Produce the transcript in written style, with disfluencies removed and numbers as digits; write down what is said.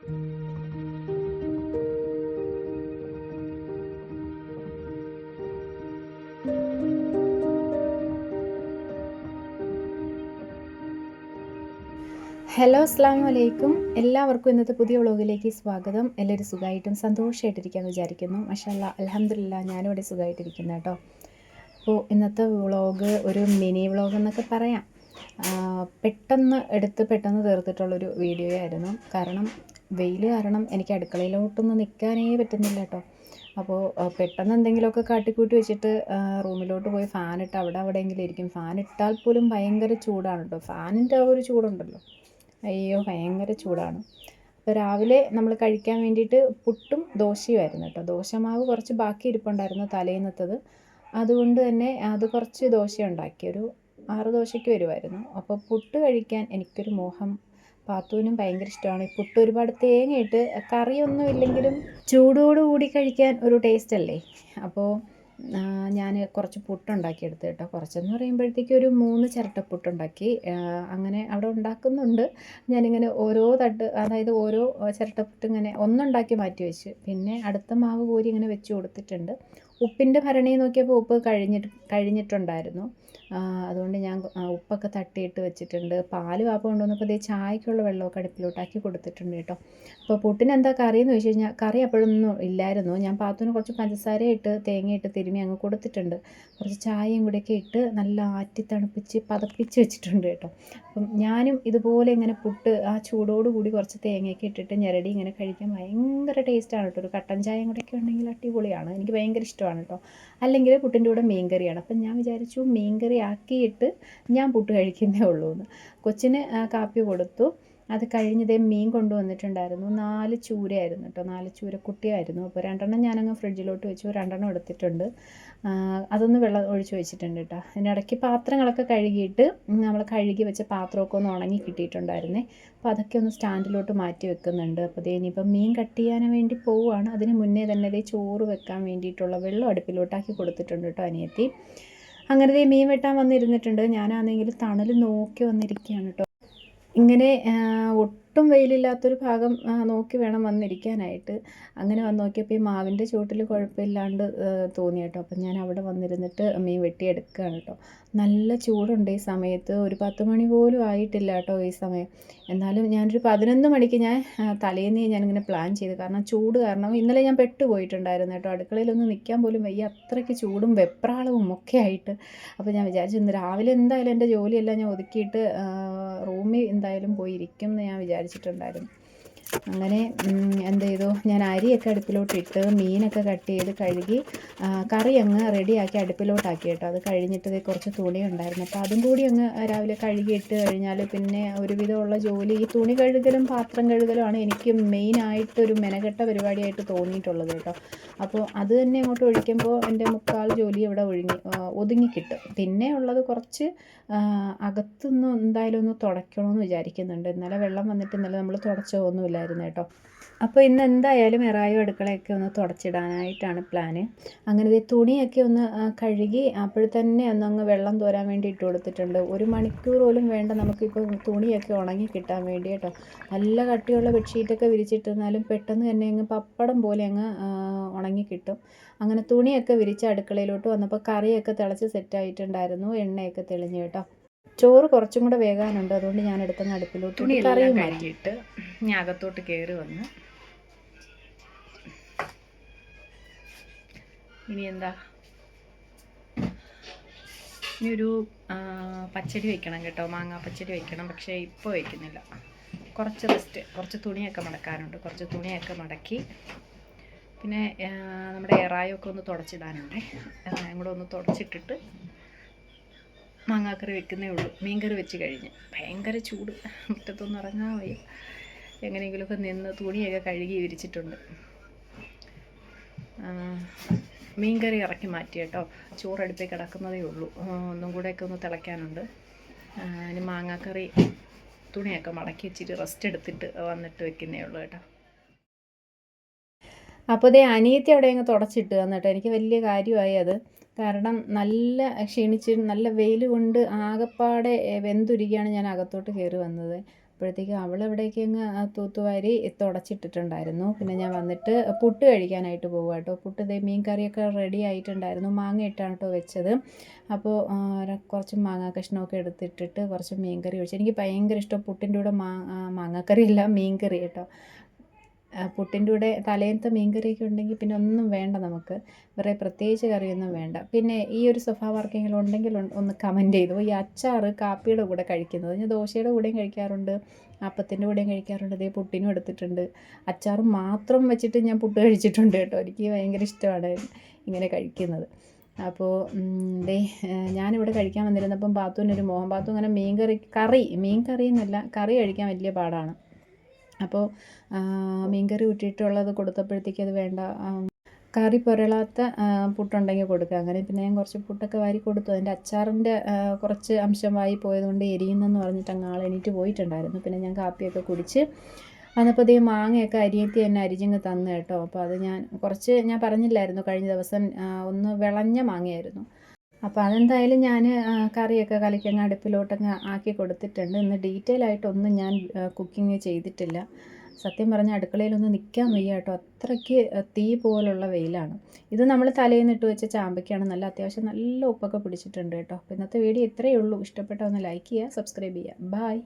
Hello അസ്സാം വലൈക്കും. എല്ലാവർക്കും ഇന്നത്തെ പുതിയ വ്ളോഗിലേക്ക് സ്വാഗതം. എല്ലാവരും സുഖമായിട്ടും സന്തോഷമായിട്ടിരിക്കാമെന്ന് വിചാരിക്കുന്നു. മാഷാഅല്ലാ അൽഹംദുലില്ലാ ഞാനിവിടെ സുഖമായിട്ടിരിക്കുന്നു കേട്ടോ. അപ്പോൾ ഇന്നത്തെ വ്ളോഗ് ഒരു മിനി വ്ളോഗ് എന്നൊക്കെ പറയാം. പെട്ടെന്ന് തീർത്തിട്ടുള്ളൊരു വീഡിയോ ആയിരുന്നു. കാരണം വെയിൽ കാരണം എനിക്ക് അടുക്കളയിലോട്ടൊന്നും നിൽക്കാനേ പറ്റുന്നില്ല കേട്ടോ. അപ്പോൾ പെട്ടെന്ന് എന്തെങ്കിലുമൊക്കെ കാട്ടിക്കൂട്ടി വെച്ചിട്ട് റൂമിലോട്ട് പോയി ഫാനിട്ട് അവിടെയെങ്കിലും ഇരിക്കും. ഫാനിട്ടാൽ പോലും ഭയങ്കര ചൂടാണ് കേട്ടോ. ഫാനിൻ്റെ ആ ഒരു ചൂടുണ്ടല്ലോ, അയ്യോ ഭയങ്കര ചൂടാണ്. അപ്പോൾ രാവിലെ നമ്മൾ കഴിക്കാൻ വേണ്ടിയിട്ട് പുട്ടും ദോശയുമായിരുന്നു കേട്ടോ. ദോശമാവ് കുറച്ച് ബാക്കി ഇരിപ്പുണ്ടായിരുന്നു തലേന്നത്തത്. അതുകൊണ്ട് തന്നെ അത് കുറച്ച് ദോശ ഉണ്ടാക്കി, ഒരു 6 ദോശയ്ക്ക് വരുമായിരുന്നു. അപ്പോൾ പുട്ട് കഴിക്കാൻ എനിക്കൊരു മോഹം. പാത്തുവിനും ഭയങ്കര ഇഷ്ടമാണ് ഈ പുട്ട്. ഒരുപാട് തേങ്ങയിട്ട് കറിയൊന്നും ഇല്ലെങ്കിലും ചൂടോടുകൂടി കഴിക്കാൻ ഒരു ടേസ്റ്റ് അല്ലേ. അപ്പോൾ ഞാൻ കുറച്ച് പുട്ടുണ്ടാക്കിയെടുത്ത് കേട്ടോ. കുറച്ചെന്ന് പറയുമ്പോഴത്തേക്ക് ഒരു 3 ചിരട്ട പുട്ടുണ്ടാക്കി. അങ്ങനെ അവിടെ ഉണ്ടാക്കുന്നുണ്ട്. ഞാനിങ്ങനെ ഓരോ തട്ട്, അതായത് ഓരോ ചിരട്ടപ്പുട്ട് ഇങ്ങനെ ഒന്നുണ്ടാക്കി മാറ്റി വെച്ച്, പിന്നെ അടുത്ത മാവ് കോരി ഇങ്ങനെ വെച്ച് കൊടുത്തിട്ടുണ്ട്. ഉപ്പിൻ്റെ ഭരണി നോക്കിയപ്പോൾ ഉപ്പ് കഴിഞ്ഞിട്ടുണ്ടായിരുന്നു. അതുകൊണ്ട് ഞാൻ ഉപ്പൊക്കെ തട്ടിയിട്ട് വെച്ചിട്ടുണ്ട്. പാല് വാപ്പ കൊണ്ടുവന്നപ്പോൾ ഇതേ ചായക്കുള്ള വെള്ളമൊക്കെ അടുപ്പിലോട്ടാക്കി കൊടുത്തിട്ടുണ്ട് കേട്ടോ. അപ്പോൾ പുട്ടിന് എന്താ കറി എന്ന് ചോദിച്ചു കഴിഞ്ഞാൽ കറി അപ്പോഴൊന്നും ഇല്ലായിരുന്നു. ഞാൻ പാത്തുവിന് കുറച്ച് പഞ്ചസാരയിട്ട് തേങ്ങയിട്ട് തിരുമ്മി അങ്ങ് കൊടുത്തിട്ടുണ്ട്. കുറച്ച് ചായയും കൂടെയൊക്കെ ഇട്ട് നല്ല ആറ്റി തണുപ്പിച്ച് പതപ്പിച്ച് വെച്ചിട്ടുണ്ട് കേട്ടോ. അപ്പം ഞാനും ഇതുപോലെ ഇങ്ങനെ പുട്ട് ആ ചൂടോടുകൂടി കുറച്ച് തേങ്ങയൊക്കെ ഇട്ടിട്ട് ഞെരടി ഇങ്ങനെ കഴിക്കാൻ ഭയങ്കര ടേസ്റ്റാണ് കേട്ടോ. ഒരു കട്ടൻ ചായയും കൂടെയൊക്കെ ഉണ്ടെങ്കിൽ അടിപൊളിയാണ്. എനിക്ക് ഭയങ്കര ഇഷ്ടമാണ് കേട്ടോ. അല്ലെങ്കിൽ പുട്ടിൻ്റെ കൂടെ മീൻകറിയാണ്. അപ്പം ഞാൻ വിചാരിച്ചു മീൻകറി ആക്കിയിട്ട് ഞാൻ പുട്ട് കഴിക്കുന്നേ ഉള്ളൂ എന്ന്. കൊച്ചിന് കാപ്പി കൊടുത്തു. അത് കഴിഞ്ഞതേ മീൻ കൊണ്ടുവന്നിട്ടുണ്ടായിരുന്നു. 4 ചൂരയായിരുന്നു കേട്ടോ. 4 ചൂരക്കുട്ടിയായിരുന്നു. അപ്പോൾ 2 ഞാനങ്ങ് ഫ്രിഡ്ജിലോട്ട് വെച്ചു. 2 എടുത്തിട്ടുണ്ട്. അതൊന്ന് വെള്ളം ഒഴിച്ച് വെച്ചിട്ടുണ്ട് കേട്ടോ. അതിനിടയ്ക്ക് പാത്രങ്ങളൊക്കെ കഴുകിയിട്ട് നമ്മൾ കഴുകി വെച്ച പാത്രമൊക്കെ ഒന്ന് ഉണങ്ങി കിട്ടിയിട്ടുണ്ടായിരുന്നേ. അപ്പോൾ അതൊക്കെ ഒന്ന് സ്റ്റാൻഡിലോട്ട് മാറ്റി വെക്കുന്നുണ്ട്. അപ്പോൾ ഇനിയിപ്പം മീൻ കട്ട് ചെയ്യാൻ വേണ്ടി പോവുകയാണ്. അതിന് മുന്നേ തന്നെ ചോറ് വെക്കാൻ വേണ്ടിയിട്ടുള്ള വെള്ളം അടുപ്പിലോട്ടാക്കി കൊടുത്തിട്ടുണ്ട് കേട്ടോ അനിയത്തി. അങ്ങനെ മീൻ വെട്ടാൻ വന്നിരുന്നിട്ടുണ്ട്. ഞാനാണെങ്കിൽ തണൽ നോക്കി വന്നിരിക്കുകയാണ് കേട്ടോ. ഇങ്ങനെ ഒട്ടും വെയിലില്ലാത്തൊരു ഭാഗം നോക്കി വേണം വന്നിരിക്കാനായിട്ട്. അങ്ങനെ വന്ന് നോക്കിയപ്പോൾ ഈ മാവിൻ്റെ ചുവട്ടിൽ കുഴപ്പമില്ലാണ്ട് തോന്നി കേട്ടോ. അപ്പം ഞാൻ അവിടെ വന്നിരുന്നിട്ട് മീൻ വെട്ടിയെടുക്കുകയാണ് കേട്ടോ. നല്ല ചൂടുണ്ട് ഈ സമയത്ത്. ഒരു 10 മണി പോലും ആയിട്ടില്ല കേട്ടോ ഈ സമയം. എന്നാലും ഞാനൊരു 11 മണിക്ക് തലേന്ന് ഞാനിങ്ങനെ പ്ലാൻ ചെയ്തു. കാരണം ചൂട് കാരണം ഇന്നലെ ഞാൻ പെട്ടുപോയിട്ടുണ്ടായിരുന്നു കേട്ടോ. അടുക്കളയിലൊന്നും നിൽക്കാൻ പോലും വയ്യ, അത്രയ്ക്ക് ചൂടും വെപ്രാളവും ഒക്കെ ആയിട്ട്. അപ്പോൾ ഞാൻ വിചാരിച്ചു ഇന്ന് രാവിലെ എന്തായാലും എൻ്റെ ജോലിയെല്ലാം ഞാൻ ഒതുക്കിയിട്ട് റൂമിൽ എന്തായാലും പോയിരിക്കും എന്ന് ഞാൻ വിചാരിച്ചിട്ടുണ്ടായിരുന്നു. അങ്ങനെ എന്ത് ചെയ്തു, ഞാൻ അരിയൊക്കെ അടുപ്പിലോട്ടിട്ട് മീനൊക്കെ കട്ട് ചെയ്ത് കഴുകി കറി അങ്ങ് റെഡിയാക്കി അടുപ്പിലോട്ടാക്കി കേട്ടോ. അത് കഴിഞ്ഞിട്ട് കുറച്ച് തുണി ഉണ്ടായിരുന്നു. അപ്പോൾ അതും കൂടി അങ്ങ് രാവിലെ കഴുകിയിട്ട് കഴിഞ്ഞാൽ പിന്നെ ഒരുവിധമുള്ള ജോലി ഈ തുണി കഴുകലും പാത്രം കഴുകലുമാണ് എനിക്ക് മെയിനായിട്ടൊരു മെനക്കെട്ട പരിപാടിയായിട്ട് തോന്നിയിട്ടുള്ളത് കേട്ടോ. അപ്പോൾ അത് തന്നെ അങ്ങോട്ട് ഒഴിക്കുമ്പോൾ എൻ്റെ മുക്കാൽ ജോലി ഇവിടെ ഒതുങ്ങിക്കിട്ടും. പിന്നെ ഉള്ളത് കുറച്ച് അകത്തുനിന്ന് എന്തായാലും ഒന്ന് തുടയ്ക്കണമെന്ന് വിചാരിക്കുന്നുണ്ട്. ഇന്നലെ വെള്ളം വന്നിട്ട് ഇന്നലെ നമ്മൾ തുടച്ചതൊന്നുമില്ലായിരുന്നു കേട്ടോ. അപ്പോൾ ഇന്ന് എന്തായാലും എറായും അടുക്കളയൊക്കെ ഒന്ന് തുടച്ചിടാനായിട്ടാണ് പ്ലാന്. അങ്ങനെ തുണിയൊക്കെ ഒന്ന് കഴുകി അപ്പോഴത്തന്നെ ഒന്നങ്ങ് വെള്ളം തോരാൻ വേണ്ടി ഇട്ട് കൊടുത്തിട്ടുണ്ട്. 1 മണിക്കൂർ പോലും വേണ്ട നമുക്കിപ്പോൾ തുണിയൊക്കെ ഉണങ്ങി കിട്ടാൻ വേണ്ടി കേട്ടോ. നല്ല കട്ടിയുള്ള ബെഡ്ഷീറ്റൊക്കെ വിരിച്ചിട്ടിരുന്നാലും പെട്ടെന്ന് തന്നെ അങ്ങ് പപ്പടം പോലെ അങ്ങ് ഉണങ്ങി കിട്ടും. അങ്ങനെ തുണിയൊക്കെ വിരിച്ച് അടുക്കളയിലോട്ട് വന്നപ്പോൾ കറിയൊക്കെ തിളച്ച് സെറ്റായിട്ടുണ്ടായിരുന്നു. എണ്ണയൊക്കെ തെളിഞ്ഞു കേട്ടോ. ചോറ് കുറച്ചും കൂടെ വേകാനുണ്ട്. അതുകൊണ്ട് ഞാൻ എടുത്തങ്ങ് അടുപ്പിലോട്ട് കറിയും മാറ്റിയിട്ട് ഞാൻ അകത്തോട്ട് കയറി വന്ന് ഇനി ഒരു പച്ചടി വെക്കണം കേട്ടോ. മാങ്ങാ പച്ചടി വെക്കണം. പക്ഷേ ഇപ്പോൾ വയ്ക്കുന്നില്ല. കുറച്ച് തുണിയൊക്കെ മടക്കാനുണ്ട്. കുറച്ച് തുണിയൊക്കെ മടക്കി പിന്നെ നമ്മുടെ എറായൊക്കെ ഒന്ന് തുടച്ചിടാനുണ്ട്. എറായും കൂടെ ഒന്ന് തുടച്ചിട്ടിട്ട് മാങ്ങാക്കറി വെക്കുന്നേ ഉള്ളൂ. മീൻകറി വെച്ച് കഴിഞ്ഞ് ഭയങ്കര ചൂട്, മുറ്റത്തൊന്നും ഇറങ്ങാൻ വയ്യ. എങ്ങനെയെങ്കിലുമൊക്കെ നിന്ന് തുണിയൊക്കെ കഴുകി വിരിച്ചിട്ടുണ്ട്. മീൻകറി ഇറക്കി മാറ്റി കേട്ടോ. ചോറടുപ്പിൽ കിടക്കുന്നതേ ഉള്ളൂ. ഒന്നും കൂടെയൊക്കെ ഒന്ന് തിളയ്ക്കാനുണ്ട്. ഇനി മാങ്ങാക്കറി തുണിയൊക്കെ മടക്കി വെച്ചിട്ട് റെസ്റ്റ് എടുത്തിട്ട് വന്നിട്ട് വെക്കുന്നേ ഉള്ളൂ കേട്ടോ. അപ്പോൾ അനിയത്തി അവിടെ അങ്ങ് തുടച്ചിട്ട് തന്നിട്ട് എനിക്ക് വലിയ കാര്യമായി അത്. കാരണം നല്ല ക്ഷീണിച്ച് നല്ല വെയിൽ കൊണ്ട് ആകപ്പാടെ വെന്തുരുകിയാണ് ഞാൻ അകത്തോട്ട് കയറി വന്നത്. അപ്പോഴത്തേക്കും അവളെവിടേക്ക് അങ്ങ് തൂത്തുവാരി തുടച്ചിട്ടിട്ടുണ്ടായിരുന്നു. പിന്നെ ഞാൻ വന്നിട്ട് പുട്ട് കഴിക്കാനായിട്ട് പോകുക കേട്ടോ. പുട്ട് ദേ മീൻ കറിയൊക്കെ റെഡി ആയിട്ടുണ്ടായിരുന്നു. മാങ്ങ ഇട്ടാണ് കേട്ടോ വെച്ചത്. അപ്പോൾ കുറച്ച് മാങ്ങാ കഷ്ണമൊക്കെ എടുത്തിട്ടിട്ട് കുറച്ച് മീൻ കറി ഒഴിച്ചു. എനിക്ക് ഭയങ്കര ഇഷ്ടം പുട്ടിൻ്റെ കൂടെ മാങ്ങാക്കറിയല്ല മീൻ കറി കേട്ടോ. പുട്ടിൻ്റെ കൂടെ തലേന്നത്തെ മീൻ കറിയൊക്കെ ഉണ്ടെങ്കിൽ പിന്നെ ഒന്നും വേണ്ട നമുക്ക്, വേറെ പ്രത്യേകിച്ച് കറിയൊന്നും വേണ്ട. പിന്നെ ഈ ഒരു സ്വഭാവം ആർക്കെങ്കിലും ഉണ്ടെങ്കിൽ ഒന്ന് കമൻറ്റ് ചെയ്തു. ഈ അച്ചാർ കാപ്പിയുടെ കൂടെ കഴിക്കുന്നത് ഞാൻ ദോശയുടെ കൂടെയും കഴിക്കാറുണ്ട്, അപ്പത്തിൻ്റെ കൂടെയും കഴിക്കാറുണ്ട്, ഇതേ പുട്ടിനും എടുത്തിട്ടുണ്ട്. അച്ചാർ മാത്രം വെച്ചിട്ട് ഞാൻ പുട്ട് കഴിച്ചിട്ടുണ്ട് കേട്ടോ. എനിക്ക് ഭയങ്കര ഇഷ്ടമാണ് ഇങ്ങനെ കഴിക്കുന്നത്. അപ്പോൾ ഞാനിവിടെ കഴിക്കാൻ വന്നിരുന്നപ്പം പാത്തുവിനൊരു മോഹൻ. പാത്തു അങ്ങനെ മീൻ കറി എന്നല്ല, കറി കഴിക്കാൻ വലിയ പാടാണ്. അപ്പോൾ മീൻകറി ഊറ്റിയിട്ടുള്ളത് കൊടുത്തപ്പോഴത്തേക്ക് അത് വേണ്ട, കറി പുരളാത്ത പുട്ടുണ്ടെങ്കിൽ കൊടുക്കുക. അങ്ങനെ പിന്നെ ഞാൻ കുറച്ച് പുട്ടൊക്കെ വാരി കൊടുത്തു. അതിൻ്റെ അച്ചാറിൻ്റെ കുറച്ച് അംശം വായി പോയതുകൊണ്ട് എരിയുന്നെന്ന് പറഞ്ഞിട്ട് അങ്ങ് ആൾ എണീറ്റ് പോയിട്ടുണ്ടായിരുന്നു. പിന്നെ ഞാൻ കാപ്പിയൊക്കെ കുടിച്ച് വന്നപ്പോൾ മാങ്ങയൊക്കെ അരിയത്തി തന്നെ അരിഞ്ഞങ്ങ് തന്നു കേട്ടോ. അപ്പോൾ അത് ഞാൻ പറഞ്ഞില്ലായിരുന്നു കഴിഞ്ഞ ദിവസം ഒന്ന് വിളഞ്ഞ മാങ്ങയായിരുന്നു. അപ്പോൾ അതെന്തായാലും ഞാൻ കറിയൊക്കെ കലക്കിയങ്ങ് അടുപ്പിലോട്ടങ്ങ് ആക്കി കൊടുത്തിട്ടുണ്ട്. ഇന്ന് ഡീറ്റെയിൽ ആയിട്ടൊന്നും ഞാൻ കുക്കിംഗ് ചെയ്തിട്ടില്ല. സത്യം പറഞ്ഞാൽ അടുക്കളയിലൊന്നും നിൽക്കാൻ വയ്യ കേട്ടോ. അത്രയ്ക്ക് തീ പോലുള്ള വെയിലാണ്. ഇത് നമ്മൾ തലേന്ന് ഇട്ട് വെച്ച ചാമ്പയ്ക്കാണ്. അത്യാവശ്യം നല്ല ഉപ്പൊക്കെ പിടിച്ചിട്ടുണ്ട് കേട്ടോ. അപ്പോൾ ഇന്നത്തെ വീഡിയോ ഇത്രയേ ഉള്ളൂ. ഇഷ്ടപ്പെട്ടാൽ ഒന്ന് ലൈക്ക് ചെയ്യുക, സബ്സ്ക്രൈബ് ചെയ്യുക. ബായ്.